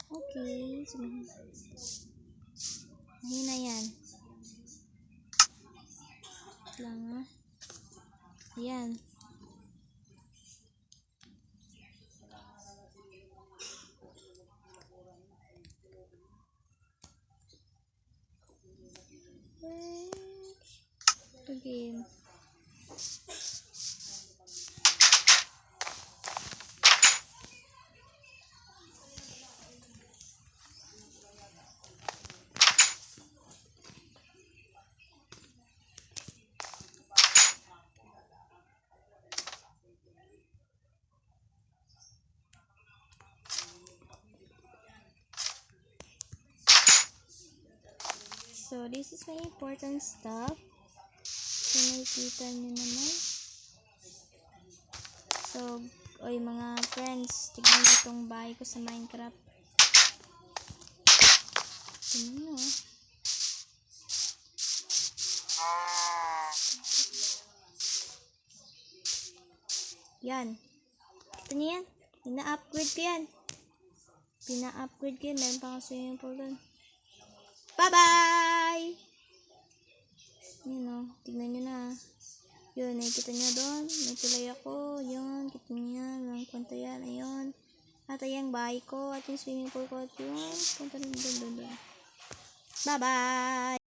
Okay. Ayun na yan. Lang ha. Ayan. Again. So, this is my important stuff. So, nakikita nyo naman. So, oy mga friends, tignan nyo itong bahay ko sa Minecraft. Tignan nyo. Yan. Ito nyo yan. Pina-upgrade ko yan. Pina-upgrade ko yan. Meron pa ako swimming pool dun. Bye-bye! Yun o. Tignan nyo na. Yun, nakikita nyo doon. May tulay ako. Yun, kita nyo yan. Walang kwenta yan. Ayun. At ayang bahay ko. At yung swimming pool ko. At yun. Punta na doon. Bye-bye!